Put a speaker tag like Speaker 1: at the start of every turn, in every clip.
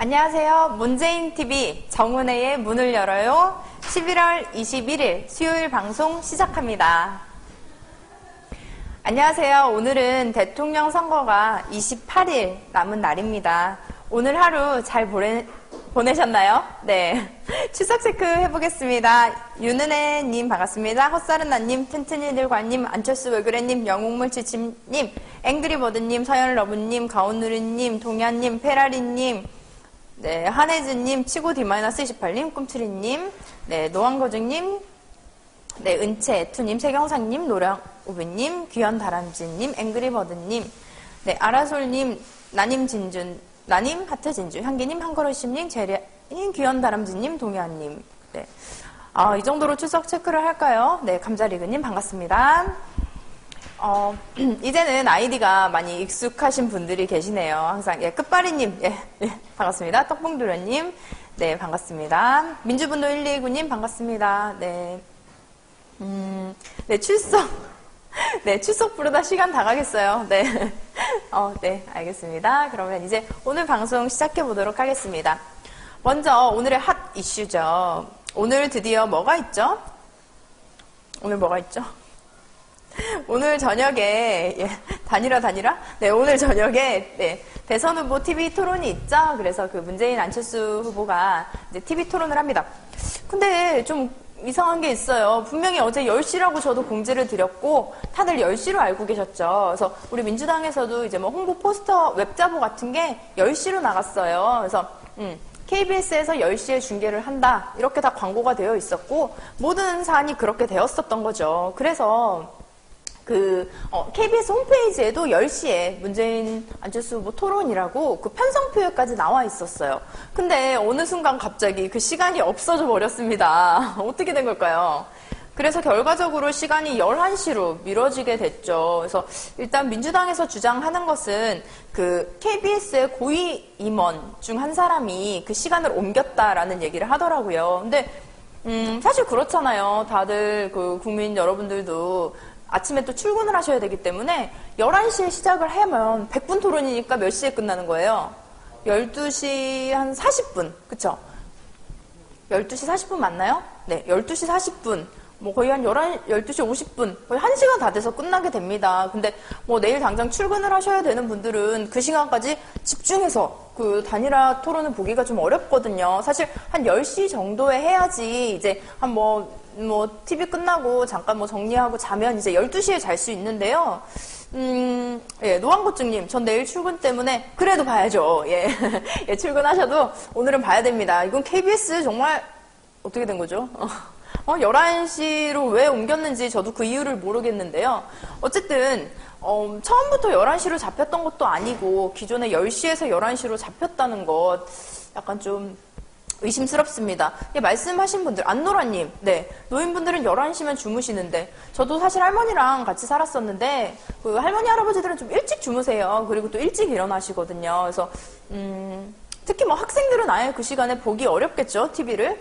Speaker 1: 안녕하세요. 문재인TV 정은혜의 문을 열어요. 11월 21일 수요일 방송 시작합니다. 안녕하세요. 오늘은 대통령 선거가 28일 남은 날입니다. 오늘 하루 잘 보내셨나요? 네. 출석 체크 해보겠습니다. 윤은혜님 반갑습니다. 헛사른나님, 튼튼이들관님, 안철수 왜그래님, 영웅물치침님, 앵그리버드님, 서현러브님, 가온누리님, 동현님, 페라리님, 네, 한혜진님, 치고 D-28님, 꿈트리님, 네, 노왕거증님, 네, 은채투님, 세경상님, 노랑우비님, 귀현다람쥐님, 앵그리버드님, 네, 아라솔님, 나님, 하트진주, 향기님, 한걸음심님, 제리님, 귀현다람쥐님, 동현님, 네. 이 정도로 출석 체크를 할까요? 네, 감자리그님, 반갑습니다. 이제는 아이디가 많이 익숙하신 분들이 계시네요. 항상, 예, 끝바리님, 예, 반갑습니다. 떡봉두려님, 네, 반갑습니다. 민주분노 129님, 반갑습니다. 네. 네, 출석. 네, 출석 부르다 시간 다 가겠어요. 네. 네, 알겠습니다. 그러면 이제 오늘 방송 시작해 보도록 하겠습니다. 먼저 오늘의 핫 이슈죠. 오늘 드디어 뭐가 있죠? 오늘 뭐가 있죠? 오늘 저녁에, 예, 단일화? 네, 오늘 저녁에, 네, 대선 후보 TV 토론이 있죠? 그래서 그 문재인 안철수 후보가 이제 TV 토론을 합니다. 근데 좀 이상한 게 있어요. 분명히 어제 10시라고 저도 공지를 드렸고, 다들 10시로 알고 계셨죠? 그래서 우리 민주당에서도 이제 뭐 홍보 포스터 웹자보 같은 게 10시로 나갔어요. 그래서, KBS에서 10시에 중계를 한다. 이렇게 다 광고가 되어 있었고, 모든 사안이 그렇게 되었었던 거죠. 그래서, KBS 홈페이지에도 10시에 문재인 안철수 후보 토론이라고 그 편성표에까지 나와 있었어요. 근데 어느 순간 갑자기 그 시간이 없어져 버렸습니다. 어떻게 된 걸까요? 그래서 결과적으로 시간이 11시로 미뤄지게 됐죠. 그래서 일단 민주당에서 주장하는 것은 그 KBS의 고위 임원 중 한 사람이 그 시간을 옮겼다라는 얘기를 하더라고요. 근데 사실 그렇잖아요. 다들 그 국민 여러분들도 아침에 또 출근을 하셔야 되기 때문에 11시에 시작을 하면 100분 토론이니까 몇 시에 끝나는 거예요? 12시 한 40분. 그쵸? 12시 40분 맞나요? 네, 12시 40분. 뭐 거의 한 12시 50분. 거의 1시간 다 돼서 끝나게 됩니다. 근데 뭐 내일 당장 출근을 하셔야 되는 분들은 그 시간까지 집중해서 그 단일화 토론을 보기가 좀 어렵거든요. 사실 한 10시 정도에 해야지 이제 한 TV 끝나고 잠깐 뭐 정리하고 자면 이제 12시에 잘 수 있는데요. 예, 노왕고증님, 전 내일 출근 때문에 그래도 봐야죠. 예, 예, 출근하셔도 오늘은 봐야 됩니다. 이건 KBS 정말 어떻게 된 거죠? 11시로 왜 옮겼는지 저도 그 이유를 모르겠는데요. 어쨌든 처음부터 11시로 잡혔던 것도 아니고 기존에 10시에서 11시로 잡혔다는 것 약간 좀 의심스럽습니다. 말씀하신 분들, 안노라님, 네, 노인분들은 11시면 주무시는데 저도 사실 할머니랑 같이 살았었는데 그 할머니 할아버지들은 좀 일찍 주무세요. 그리고 또 일찍 일어나시거든요. 그래서 특히 뭐 학생들은 아예 그 시간에 보기 어렵겠죠, TV를.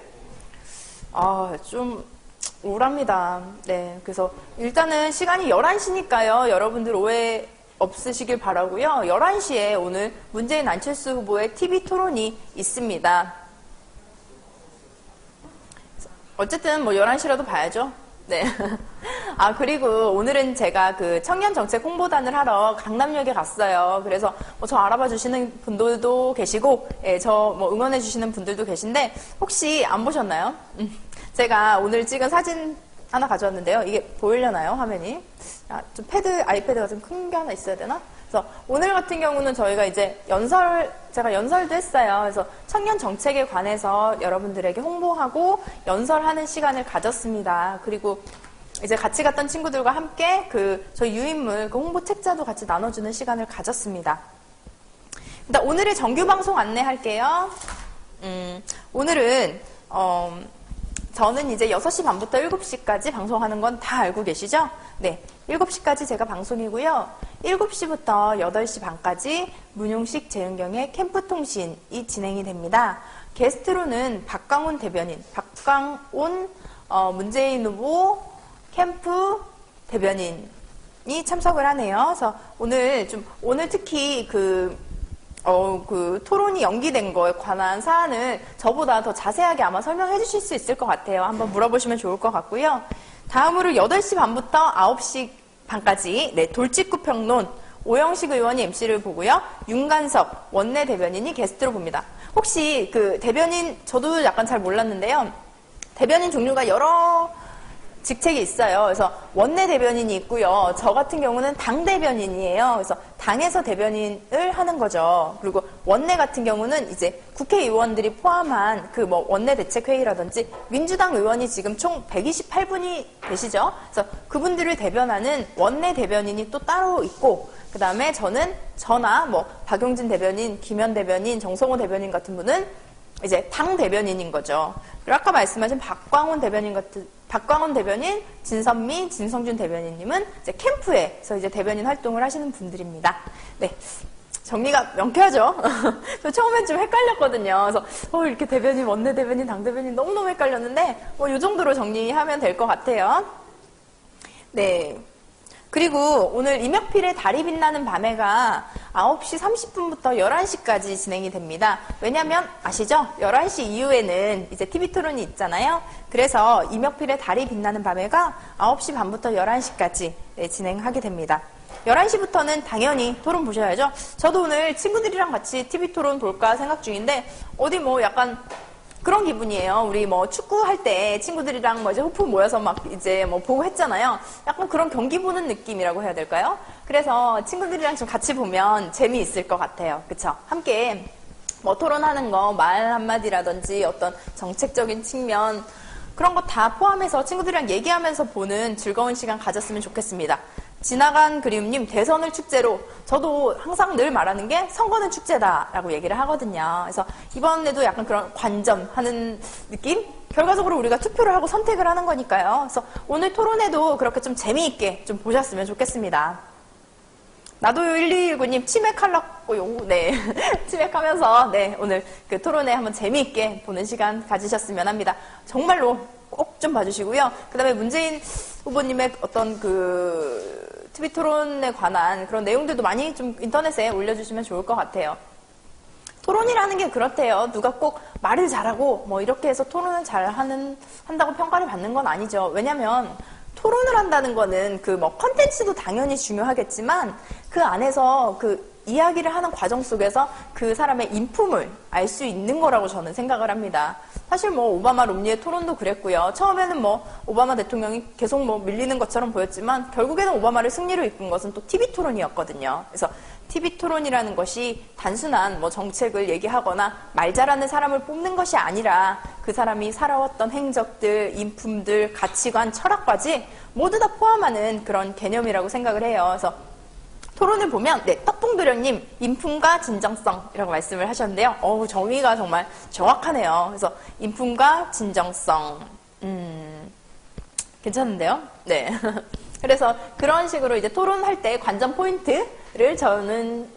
Speaker 1: 좀 우울합니다. 네, 그래서 일단은 시간이 11시니까요. 여러분들 오해 없으시길 바라고요. 11시에 오늘 문재인 안철수 후보의 TV 토론이 있습니다. 어쨌든 뭐 11시라도 봐야죠. 네. 그리고 오늘은 제가 그 청년정책 홍보단을 하러 강남역에 갔어요. 그래서 뭐 저 알아봐 주시는 분들도 계시고, 예, 저 뭐 응원해 주시는 분들도 계신데, 혹시 안 보셨나요? 제가 오늘 찍은 사진 하나 가져왔는데요. 이게 보이려나요? 화면이? 좀 아이패드가 좀 큰 게 하나 있어야 되나? 그래서 오늘 같은 경우는 저희가 이제 제가 연설도 했어요. 그래서 청년 정책에 관해서 여러분들에게 홍보하고 연설하는 시간을 가졌습니다. 그리고 이제 같이 갔던 친구들과 함께 저희 유인물, 홍보 책자도 같이 나눠주는 시간을 가졌습니다. 일단 오늘의 정규 방송 안내할게요. 오늘은, 저는 이제 6시 반부터 7시까지 방송하는 건 다 알고 계시죠? 네. 7시까지 제가 방송이고요. 7시부터 8시 반까지 문용식 재은경의 캠프통신이 진행이 됩니다. 게스트로는 박광온 대변인, 문재인 후보 캠프 대변인이 참석을 하네요. 그래서 오늘 특히 그 토론이 연기된 거에 관한 사안을 저보다 더 자세하게 아마 설명해 주실 수 있을 것 같아요. 한번 물어보시면 좋을 것 같고요. 다음으로 8시 반부터 9시 반까지 네, 돌직구 평론 오영식 의원이 MC를 보고요. 윤관석 원내대변인이 게스트로 봅니다. 혹시 그 대변인 저도 약간 잘 몰랐는데요. 대변인 종류가 여러 직책이 있어요. 그래서 원내 대변인이 있고요. 저 같은 경우는 당 대변인이에요. 그래서 당에서 대변인을 하는 거죠. 그리고 원내 같은 경우는 이제 국회의원들이 포함한 그 뭐 원내 대책회의라든지 민주당 의원이 지금 총 128분이 계시죠. 그래서 그분들을 대변하는 원내 대변인이 또 따로 있고, 그 다음에 저나 뭐 박용진 대변인, 김현 대변인, 정성호 대변인 같은 분은 이제 당 대변인인 거죠. 그리고 아까 말씀하신 박광훈 대변인, 진선미, 진성준 대변인님은 이제 캠프에서 이제 대변인 활동을 하시는 분들입니다. 네. 정리가 명쾌하죠? 저 처음엔 좀 헷갈렸거든요. 그래서, 이렇게 대변인, 원내 대변인, 당 대변인 너무너무 헷갈렸는데, 이 정도로 정리하면 될 것 같아요. 네. 그리고 오늘 임혁필의 달이 빛나는 밤에가 9시 30분부터 11시까지 진행이 됩니다. 왜냐면 아시죠? 11시 이후에는 이제 TV 토론이 있잖아요. 그래서 임혁필의 달이 빛나는 밤에가 9시 반부터 11시까지 진행하게 됩니다. 11시부터는 당연히 토론 보셔야죠. 저도 오늘 친구들이랑 같이 TV 토론 볼까 생각 중인데 어디 뭐 약간 그런 기분이에요. 우리 뭐 축구할 때 친구들이랑 뭐 이제 호프 모여서 막 이제 뭐 보고 했잖아요. 약간 그런 경기 보는 느낌이라고 해야 될까요? 그래서 친구들이랑 좀 같이 보면 재미있을 것 같아요. 그쵸? 함께 뭐 토론하는 거, 말 한마디라든지 어떤 정책적인 측면 그런 거 다 포함해서 친구들이랑 얘기하면서 보는 즐거운 시간 가졌으면 좋겠습니다. 지나간 그리움님, 대선을 축제로 저도 항상 늘 말하는 게 선거는 축제다라고 얘기를 하거든요. 그래서 이번에도 약간 그런 관점하는 느낌? 결과적으로 우리가 투표를 하고 선택을 하는 거니까요. 그래서 오늘 토론회도 그렇게 좀 재미있게 좀 보셨으면 좋겠습니다. 나도 1219님 치맥하려고요. 네. 치맥하면서 네, 오늘 그 토론회 한번 재미있게 보는 시간 가지셨으면 합니다. 정말로 꼭 좀 봐주시고요. 그 다음에 문재인 후보님의 어떤 그 TV 토론에 관한 그런 내용들도 많이 좀 인터넷에 올려주시면 좋을 것 같아요. 토론이라는 게 그렇대요. 누가 꼭 말을 잘하고 뭐 이렇게 해서 토론을 한다고 평가를 받는 건 아니죠. 왜냐면 토론을 한다는 거는 그 뭐 컨텐츠도 당연히 중요하겠지만 그 안에서 그 이야기를 하는 과정 속에서 그 사람의 인품을 알 수 있는 거라고 저는 생각을 합니다. 사실 뭐 오바마 롬니의 토론도 그랬고요. 처음에는 뭐 오바마 대통령이 계속 뭐 밀리는 것처럼 보였지만 결국에는 오바마를 승리로 이끈 것은 또 TV 토론이었거든요. 그래서 TV 토론이라는 것이 단순한 뭐 정책을 얘기하거나 말 잘하는 사람을 뽑는 것이 아니라 그 사람이 살아왔던 행적들, 인품들, 가치관, 철학까지 모두 다 포함하는 그런 개념이라고 생각을 해요. 그래서 토론을 보면 네, 떡봉도령님 인품과 진정성이라고 말씀을 하셨는데요. 정의가 정말 정확하네요. 그래서 인품과 진정성 괜찮은데요? 네. 그래서 그런 식으로 이제 토론할 때 관전 포인트를 저는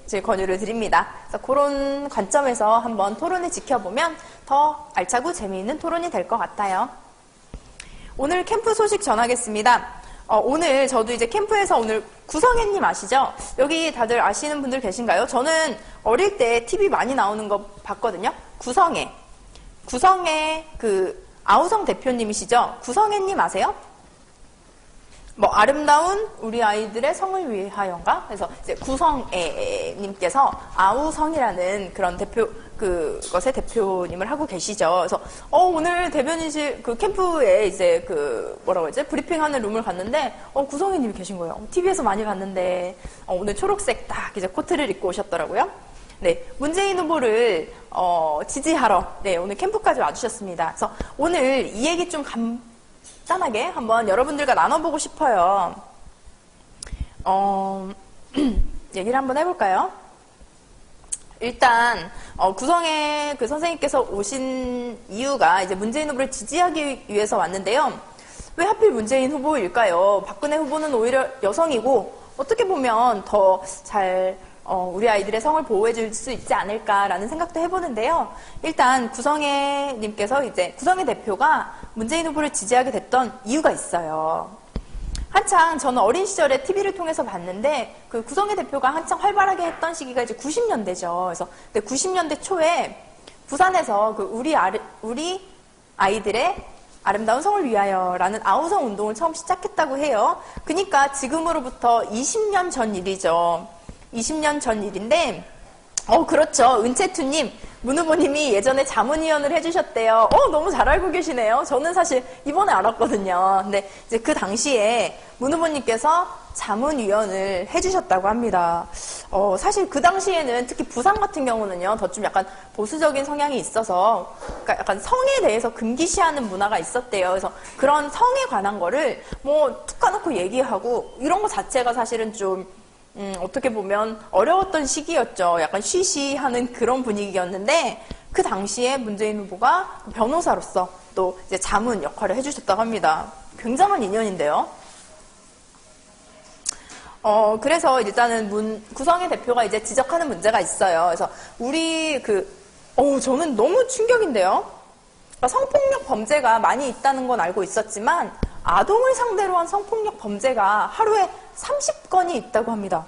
Speaker 1: 제 권유를 드립니다. 그래서 그런 관점에서 한번 토론을 지켜보면 더 알차고 재미있는 토론이 될 것 같아요. 오늘 캠프 소식 전하겠습니다. 오늘 저도 이제 캠프에서 오늘 구성애님 아시죠? 여기 다들 아시는 분들 계신가요? 저는 어릴 때 TV 많이 나오는 거 봤거든요. 구성애 그 아우성 대표님이시죠? 구성애님 아세요? 뭐 아름다운 우리 아이들의 성을 위하여인가? 그래서 이제 구성애님께서 아우성이라는 그런 그것의 대표님을 하고 계시죠. 그래서 오늘 대변인실 그 캠프에 이제 그 뭐라고 하지? 브리핑하는 룸을 갔는데 구성애님이 계신 거예요. TV에서 많이 봤는데 오늘 초록색 딱 이제 코트를 입고 오셨더라고요. 네, 문재인 후보를 지지하러 네 오늘 캠프까지 와주셨습니다. 그래서 오늘 이 얘기 좀 간단하게 한번 여러분들과 나눠보고 싶어요. 얘기를 한번 해볼까요? 일단 구성애 그 선생님께서 오신 이유가 이제 문재인 후보를 지지하기 위해서 왔는데요. 왜 하필 문재인 후보일까요? 박근혜 후보는 오히려 여성이고 어떻게 보면 더 잘 우리 아이들의 성을 보호해 줄 수 있지 않을까라는 생각도 해보는데요. 일단 구성애님께서 이제 구성애 대표가 문재인 후보를 지지하게 됐던 이유가 있어요. 한창 저는 어린 시절에 TV를 통해서 봤는데 그 구성애 대표가 한창 활발하게 했던 시기가 이제 90년대죠. 그래서 90년대 초에 부산에서 그 우리 아이들의 아름다운 성을 위하여라는 아우성 운동을 처음 시작했다고 해요. 그러니까 지금으로부터 20년 전 일이죠. 20년 전 일인데, 그렇죠. 은채투님, 문 후보님이 예전에 자문위원을 해주셨대요. 너무 잘 알고 계시네요. 저는 사실 이번에 알았거든요. 근데 이제 그 당시에 문 후보님께서 자문위원을 해주셨다고 합니다. 사실 그 당시에는 특히 부산 같은 경우는요, 더 좀 약간 보수적인 성향이 있어서, 그러니까 약간 성에 대해서 금기시하는 문화가 있었대요. 그래서 그런 성에 관한 거를 뭐 툭 까놓고 얘기하고 이런 거 자체가 사실은 좀 어떻게 보면 어려웠던 시기였죠. 약간 쉬쉬하는 그런 분위기였는데 그 당시에 문재인 후보가 변호사로서 또 이제 자문 역할을 해주셨다고 합니다. 굉장한 인연인데요. 그래서 일단은 구성애 대표가 이제 지적하는 문제가 있어요. 그래서 저는 너무 충격인데요. 그러니까 성폭력 범죄가 많이 있다는 건 알고 있었지만 아동을 상대로 한 성폭력 범죄가 하루에 30건이 있다고 합니다.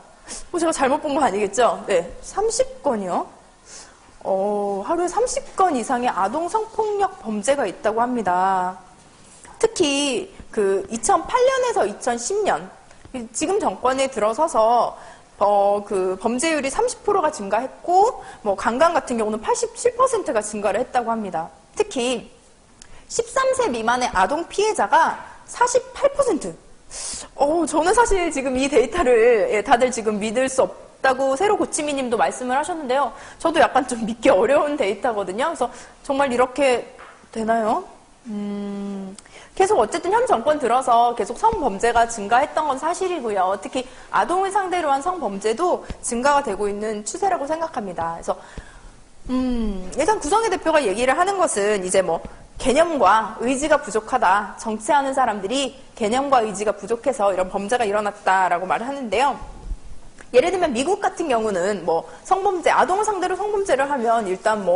Speaker 1: 제가 잘못 본 거 아니겠죠? 네, 30건이요? 하루에 30건 이상의 아동 성폭력 범죄가 있다고 합니다. 특히 그 2008년에서 2010년 지금 정권에 들어서서 그 범죄율이 30%가 증가했고 강간 같은 경우는 87%가 증가를 했다고 합니다. 특히 13세 미만의 아동 피해자가 48%. 저는 사실 지금 이 데이터를 다들 지금 믿을 수 없다고 새로 고치미 님도 말씀을 하셨는데요. 저도 약간 좀 믿기 어려운 데이터거든요. 그래서 정말 이렇게 되나요? 계속 어쨌든 현 정권 들어서 계속 성범죄가 증가했던 건 사실이고요. 특히 아동을 상대로 한 성범죄도 증가가 되고 있는 추세라고 생각합니다. 그래서 일단 구성애 대표가 얘기를 하는 것은 이제 개념과 의지가 부족하다. 정치하는 사람들이 개념과 의지가 부족해서 이런 범죄가 일어났다라고 말을 하는데요. 예를 들면 미국 같은 경우는 성범죄, 아동을 상대로 성범죄를 하면 일단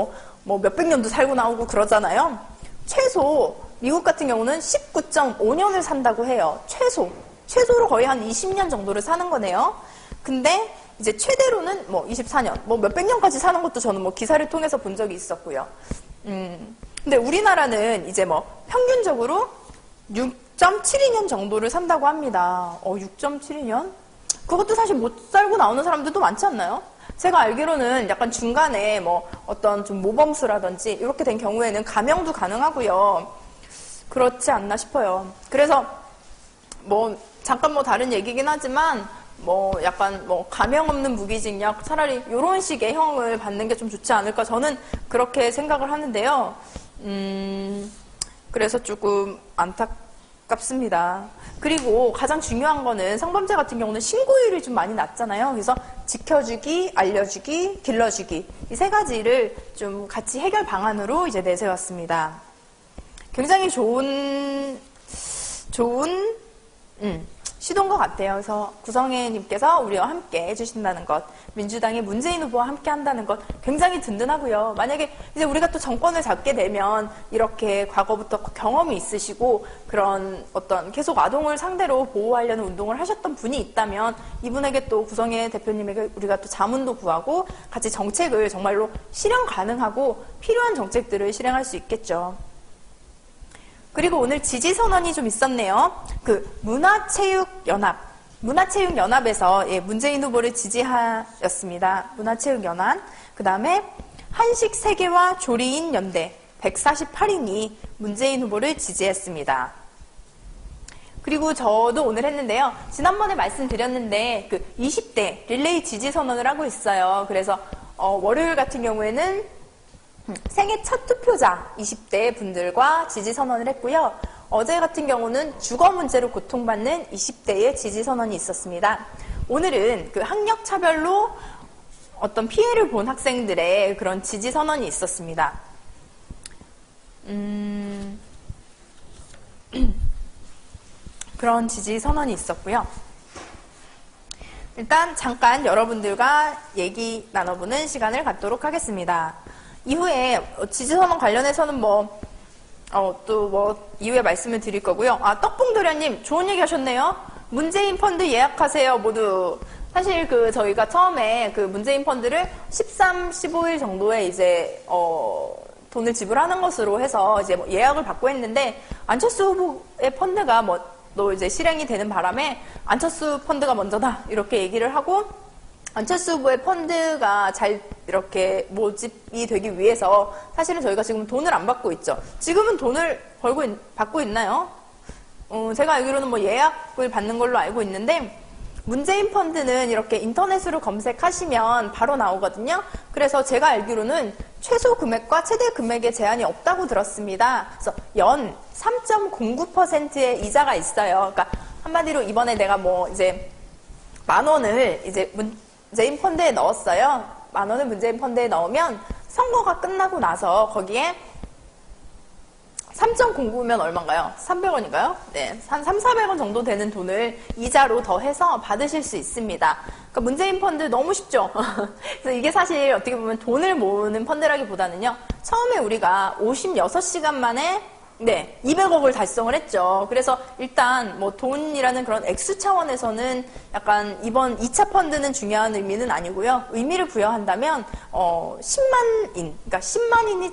Speaker 1: 몇백 년도 살고 나오고 그러잖아요. 최소 미국 같은 경우는 19.5년을 산다고 해요. 최소로 거의 한 20년 정도를 사는 거네요. 근데 이제 최대로는 24년, 몇백 년까지 사는 것도 저는 기사를 통해서 본 적이 있었고요. 근데 우리나라는 이제 평균적으로 6.72년 정도를 산다고 합니다. 6.72년? 그것도 사실 못 살고 나오는 사람들도 많지 않나요? 제가 알기로는 약간 중간에 어떤 좀 모범수라든지 이렇게 된 경우에는 감형도 가능하고요. 그렇지 않나 싶어요. 그래서 잠깐 다른 얘기긴 하지만 약간 감형 없는 무기징역 차라리 이런 식의 형을 받는 게 좀 좋지 않을까 저는 그렇게 생각을 하는데요. 그래서 조금 안타깝습니다. 그리고 가장 중요한 거는 성범죄 같은 경우는 신고율이 좀 많이 낮잖아요. 그래서 지켜주기, 알려주기, 길러주기 이 세 가지를 좀 같이 해결 방안으로 이제 내세웠습니다. 굉장히 좋은 시도인 것 같아요. 그래서 구성애님께서 우리와 함께 해주신다는 것, 민주당의 문재인 후보와 함께 한다는 것 굉장히 든든하고요. 만약에 이제 우리가 또 정권을 잡게 되면 이렇게 과거부터 경험이 있으시고 그런 어떤 계속 아동을 상대로 보호하려는 운동을 하셨던 분이 있다면 이분에게 또 구성애 대표님에게 우리가 또 자문도 구하고 같이 정책을 정말로 실현 가능하고 필요한 정책들을 실행할 수 있겠죠. 그리고 오늘 지지선언이 좀 있었네요. 그 문화체육연합에서 문재인 후보를 지지하였습니다. 문화체육연합. 그 다음에 한식세계와 조리인연대 148인이 문재인 후보를 지지했습니다. 그리고 저도 오늘 했는데요. 지난번에 말씀드렸는데 그 20대 릴레이 지지선언을 하고 있어요. 그래서 월요일 같은 경우에는 생애 첫 투표자 20대 분들과 지지선언을 했고요. 어제 같은 경우는 주거 문제로 고통받는 20대의 지지선언이 있었습니다. 오늘은 그 학력차별로 어떤 피해를 본 학생들의 그런 지지선언이 있었습니다. 그런 지지선언이 있었고요. 일단 잠깐 여러분들과 얘기 나눠보는 시간을 갖도록 하겠습니다. 이후에 지지선언 관련해서는 이후에 말씀을 드릴 거고요. 떡봉도련님 좋은 얘기 하셨네요. 문재인 펀드 예약하세요, 모두. 사실 저희가 처음에 그 문재인 펀드를 13, 15일 정도에 이제, 돈을 지불하는 것으로 해서 이제 뭐 예약을 받고 했는데, 안철수 후보의 펀드가 또 이제 실행이 되는 바람에 안철수 펀드가 먼저다. 이렇게 얘기를 하고, 안철수 후보의 펀드가 잘 이렇게 모집이 되기 위해서 사실은 저희가 지금 돈을 안 받고 있죠. 지금은 돈을 받고 있나요? 제가 알기로는 뭐 예약을 받는 걸로 알고 있는데, 문재인 펀드는 이렇게 인터넷으로 검색하시면 바로 나오거든요. 그래서 제가 알기로는 최소 금액과 최대 금액의 제한이 없다고 들었습니다. 그래서 연 3.09%의 이자가 있어요. 그러니까 한마디로 이번에 내가 뭐 이제 10,000원을 이제 문재인 펀드에 넣었어요. 10,000원을 문재인 펀드에 넣으면 선거가 끝나고 나서 거기에 3.09면 얼마인가요? 300원인가요? 네, 한 3,400원 정도 되는 돈을 이자로 더해서 받으실 수 있습니다. 그러니까 문재인 펀드 너무 쉽죠? 그래서 이게 사실 어떻게 보면 돈을 모으는 펀드라기보다는요, 처음에 우리가 56시간 만에 200억을 달성을 했죠. 그래서 일단 뭐 돈이라는 그런 액수 차원에서는 약간 이번 2차 펀드는 중요한 의미는 아니고요. 의미를 부여한다면 10만인, 그러니까 10만인이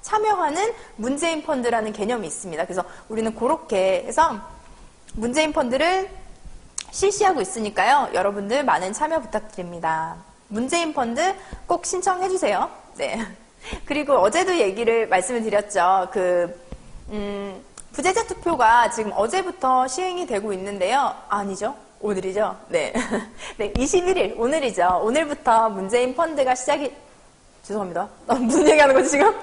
Speaker 1: 참여하는 문재인 펀드라는 개념이 있습니다. 그래서 우리는 그렇게 해서 문재인 펀드를 실시하고 있으니까요. 여러분들 많은 참여 부탁드립니다. 문재인 펀드 꼭 신청해 주세요. 네. 그리고 어제도 말씀을 드렸죠. 부재자 투표가 지금 어제부터 시행이 되고 있는데요. 아니죠. 오늘이죠. 네. 네, 21일 오늘이죠. 오늘부터 문재인 펀드가 죄송합니다. 무슨 얘기하는 거지, 지금?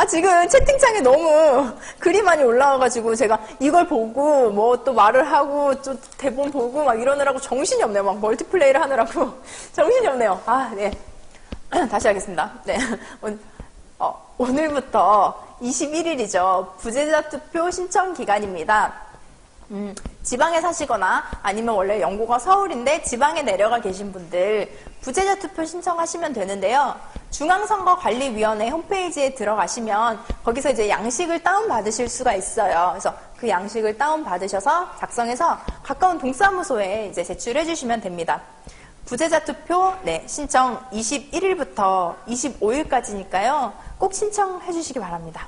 Speaker 1: 지금 채팅창에 너무 글이 많이 올라와가지고 제가 이걸 보고 뭐 또 말을 하고 또 대본 보고 막 이러느라고 정신이 없네요. 막 멀티플레이를 하느라고 정신이 없네요. 네. 다시 하겠습니다. 네. 오늘부터 21일이죠. 부재자 투표 신청 기간입니다. 지방에 사시거나 아니면 원래 영고가 서울인데 지방에 내려가 계신 분들 부재자 투표 신청하시면 되는데요. 중앙선거관리위원회 홈페이지에 들어가시면 거기서 이제 양식을 다운받으실 수가 있어요. 그래서 그 양식을 다운받으셔서 작성해서 가까운 동사무소에 이제 제출해 주시면 됩니다. 부재자 투표 신청 21일부터 25일까지니까요. 꼭 신청해 주시기 바랍니다.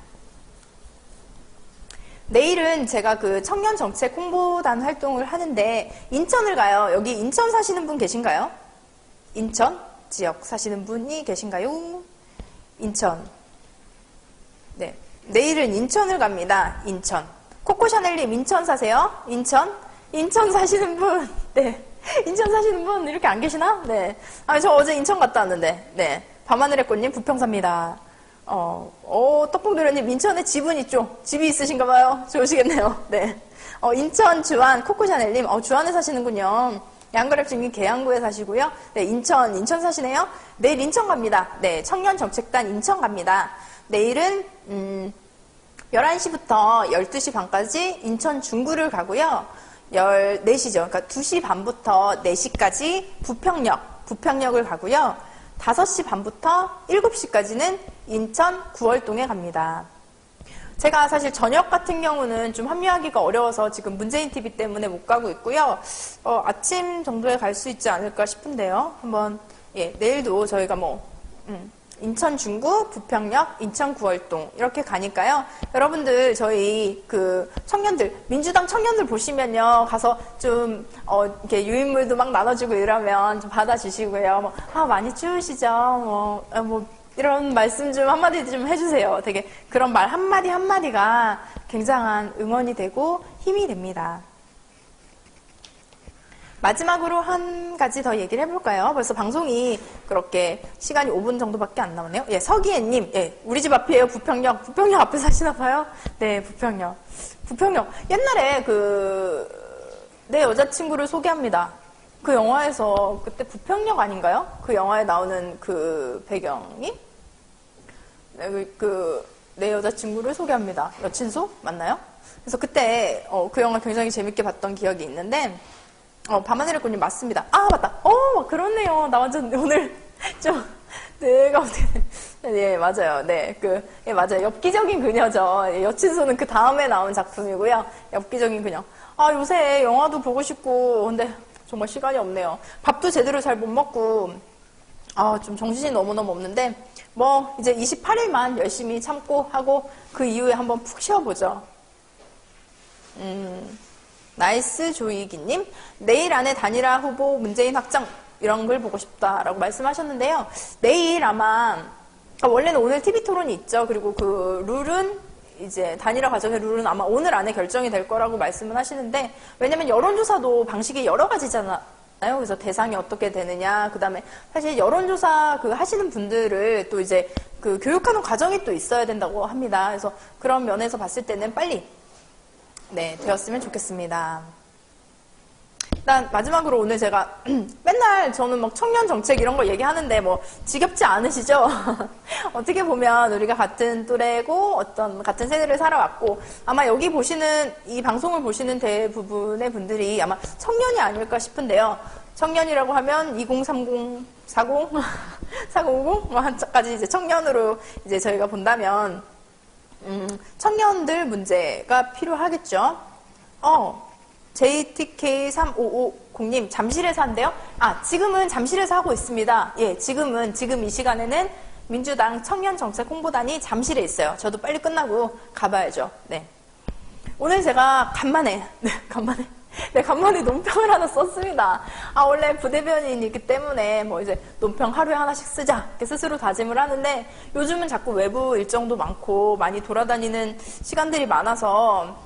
Speaker 1: 내일은 제가 청년정책 홍보단 활동을 하는데 인천을 가요. 여기 인천 사시는 분 계신가요? 인천 지역 사시는 분이 계신가요? 인천. 네. 내일은 인천을 갑니다. 인천. 코코샤넬님 인천 사세요? 인천 사시는 분. 네. 인천 사시는 분 이렇게 안 계시나? 네. 저 어제 인천 갔다 왔는데. 네. 밤하늘의 꽃님 부평 삽니다. 떡봉도련님, 인천에 집은 있죠? 집이 있으신가 봐요. 좋으시겠네요. 네. 인천, 주안, 코코샤넬님, 주안에 사시는군요. 양그랩증님, 계양구에 사시고요. 네, 인천 사시네요. 내일 인천 갑니다. 네, 청년정책단 인천 갑니다. 내일은, 11시부터 12시 반까지 인천 중구를 가고요. 14시죠. 그러니까 2시 반부터 4시까지 부평역을 가고요. 5시 반부터 7시까지는 인천 구월동에 갑니다. 제가 사실 저녁 같은 경우는 좀 합류하기가 어려워서 지금 문재인 TV 때문에 못 가고 있고요. 아침 정도에 갈 수 있지 않을까 싶은데요. 한번 내일도 저희가 인천 중구, 부평역, 인천 구월동 이렇게 가니까요. 여러분들 저희 청년들, 민주당 청년들 보시면요. 가서 좀 이렇게 유인물도 막 나눠주고 이러면 좀 받아주시고요. 많이 추우시죠? 이런 말씀 좀 한마디 좀 해주세요. 되게 그런 말 한마디 한마디가 굉장한 응원이 되고 힘이 됩니다. 마지막으로 한 가지 더 얘기를 해볼까요? 벌써 방송이 그렇게 시간이 5분 정도밖에 안 남았네요. 서기애님, 우리 집 앞이에요. 부평역 앞에 사시나봐요. 네, 부평역. 옛날에 내 여자친구를 소개합니다. 그 영화에서 그때 부평역 아닌가요? 그 영화에 나오는 그 배경이? 내 여자친구를 소개합니다. 여친소? 맞나요? 그래서 그때 그 영화 굉장히 재밌게 봤던 기억이 있는데 밤하늘의 꽃님 맞습니다. 맞다. 그렇네요. 나 완전 오늘 좀 내가 어떻게 맞아요. 맞아요. 엽기적인 그녀죠. 여친소는 그 다음에 나온 작품이고요. 엽기적인 그녀. 아, 요새 영화도 보고 싶고, 근데 정말 시간이 없네요. 밥도 제대로 잘 못 먹고, 아, 좀 정신이 너무너무 없는데, 뭐, 이제 28일만 열심히 참고 하고, 그 이후에 한번 푹 쉬어보죠. 나이스 조이기님, 내일 안에 단일화 후보 문재인 확정, 이런 걸 보고 싶다라고 말씀하셨는데요. 내일 아마, 원래는 오늘 TV 토론이 있죠. 그리고 그 룰은, 이제 단일화 과정의 룰은 아마 오늘 안에 결정이 될 거라고 말씀을 하시는데, 왜냐면 여론조사도 방식이 여러 가지잖아요. 그래서 대상이 어떻게 되느냐, 그 다음에 사실 여론조사 그 하시는 분들을 또 이제 그 교육하는 과정이 또 있어야 된다고 합니다. 그래서 그런 면에서 봤을 때는 빨리, 네, 되었으면 좋겠습니다. 일단 마지막으로 오늘 제가 맨날 저는 막 청년 정책 이런 거 얘기하는데 뭐 지겹지 않으시죠? 어떻게 보면 우리가 같은 또래고 어떤 같은 세대를 살아왔고 아마 여기 보시는 이 방송을 보시는 대부분의 분들이 아마 청년이 아닐까 싶은데요. 청년이라고 하면 2030, 40, 4050 뭐 한까지 이제 청년으로 이제 저희가 본다면 청년들 문제가 필요하겠죠. JTK3550님, 잠실에서 한대요? 아, 지금은 잠실에서 하고 있습니다. 예, 지금 이 시간에는 민주당 청년정책 홍보단이 잠실에 있어요. 저도 빨리 끝나고 가봐야죠. 네. 오늘 제가 간만에 논평을 하나 썼습니다. 아, 원래 부대변인이기 때문에 뭐 이제 논평 하루에 하나씩 쓰자 이렇게 스스로 다짐을 하는데 요즘은 자꾸 외부 일정도 많고 많이 돌아다니는 시간들이 많아서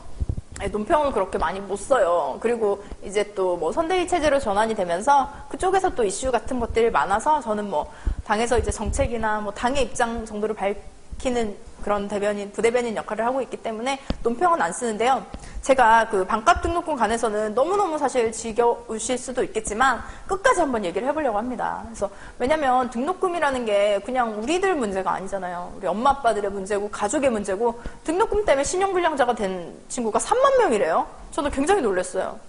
Speaker 1: 논평을 그렇게 많이 못 써요. 그리고 이제 또 뭐 선대위 체제로 전환이 되면서 그쪽에서 또 이슈 같은 것들이 많아서 저는 뭐 당에서 이제 정책이나 뭐 당의 입장 정도를 밝히는 그런 부대변인 역할을 하고 있기 때문에 논평은 안 쓰는데요. 제가 그 반값 등록금 관해서는 너무너무 사실 지겨우실 수도 있겠지만 끝까지 한번 얘기를 해보려고 합니다. 그래서 왜냐면 등록금이라는 게 그냥 우리들 문제가 아니잖아요. 우리 엄마 아빠들의 문제고 가족의 문제고 등록금 때문에 신용불량자가 된 친구가 3만 명이래요. 저도 굉장히 놀랐어요.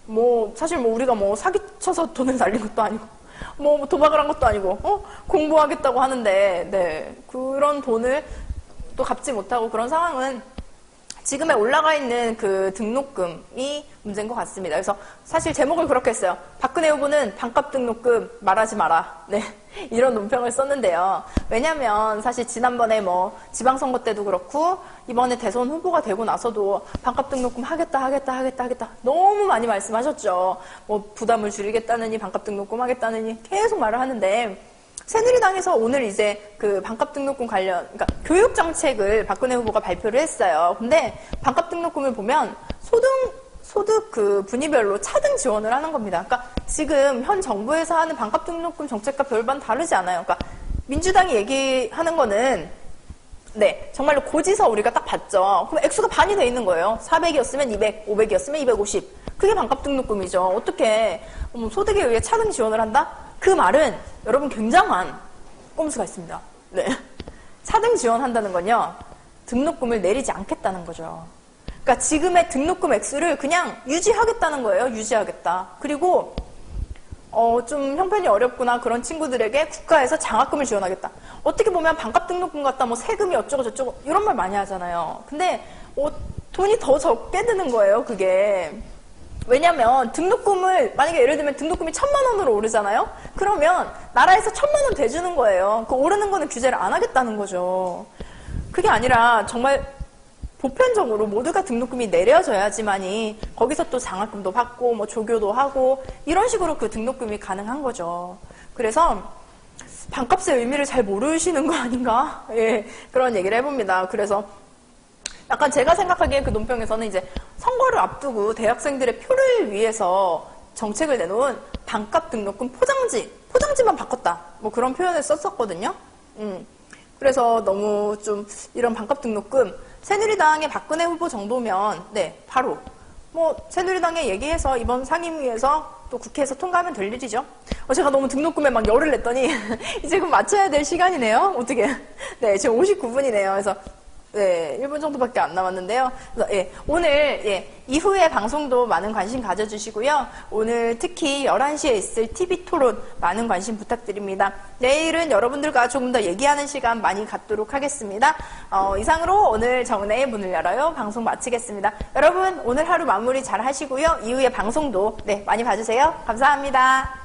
Speaker 1: 뭐 사실 뭐 우리가 뭐 사기쳐서 돈을 날린 것도 아니고 뭐 도박을 한 것도 아니고 공부하겠다고 하는데 네 그런 돈을 또 갚지 못하고 그런 상황은 지금에 올라가 있는 그 등록금이 문제인 것 같습니다. 그래서 사실 제목을 그렇게 했어요. 박근혜 후보는 반값 등록금 말하지 마라. 네, 이런 논평을 썼는데요. 왜냐면 사실 지난번에 뭐 지방선거 때도 그렇고 이번에 대선 후보가 되고 나서도 반값 등록금 하겠다 너무 많이 말씀하셨죠. 뭐 부담을 줄이겠다느니 반값 등록금 하겠다느니 계속 말을 하는데 새누리당에서 오늘 이제 그 반값 등록금 그러니까 교육 정책을 박근혜 후보가 발표를 했어요. 근데 반값 등록금을 보면 소득 그 분위별로 차등 지원을 하는 겁니다. 그러니까 지금 현 정부에서 하는 반값 등록금 정책과 별반 다르지 않아요. 그러니까 민주당이 얘기하는 거는 네, 정말로 고지서 우리가 딱 봤죠. 그럼 액수가 반이 돼 있는 거예요. 400이었으면 200, 500이었으면 250. 그게 반값 등록금이죠. 어떻게 소득에 의해 차등 지원을 한다? 그 말은 여러분 굉장한 꼼수가 있습니다. 네. 차등 지원한다는 건요. 등록금을 내리지 않겠다는 거죠. 그러니까 지금의 등록금 액수를 그냥 유지하겠다는 거예요. 유지하겠다. 그리고 좀 형편이 어렵구나 그런 친구들에게 국가에서 장학금을 지원하겠다. 어떻게 보면 반값 등록금 갖다 뭐 세금이 어쩌고 저쩌고 이런 말 많이 하잖아요. 근데 돈이 더 적게 드는 거예요. 그게. 왜냐면 등록금을 만약에 예를 들면 등록금이 1,000만 원으로 오르잖아요. 그러면 나라에서 1,000만 원 대주는 거예요. 그 오르는 거는 규제를 안 하겠다는 거죠. 그게 아니라 정말 보편적으로 모두가 등록금이 내려져야지만이 거기서 또 장학금도 받고 뭐 조교도 하고 이런 식으로 그 등록금이 가능한 거죠. 그래서 반값의 의미를 잘 모르시는 거 아닌가? 예, 그런 얘기를 해봅니다. 그래서 약간 제가 생각하기에 그 논평에서는 이제 선거를 앞두고 대학생들의 표를 위해서 정책을 내놓은 반값 등록금 포장지만 바꿨다. 뭐 그런 표현을 썼었거든요. 그래서 너무 좀 이런 반값 등록금 새누리당의 박근혜 후보 정도면 네 바로 뭐 새누리당에 얘기해서 이번 상임위에서 또 국회에서 통과하면 될 일이죠. 제가 너무 등록금에 막 열을 냈더니 이제 그 맞춰야 될 시간이네요. 어떻게? 네, 지금 59분이네요. 그래서 네, 1분 정도밖에 안 남았는데요. 그래서, 예, 오늘, 예, 이후에 방송도 많은 관심 가져주시고요. 오늘 특히 11시에 있을 TV 토론 많은 관심 부탁드립니다. 내일은 여러분들과 조금 더 얘기하는 시간 많이 갖도록 하겠습니다. 이상으로 오늘 정은혜의 문을 열어요. 방송 마치겠습니다. 여러분, 오늘 하루 마무리 잘 하시고요. 이후에 방송도, 네, 많이 봐주세요. 감사합니다.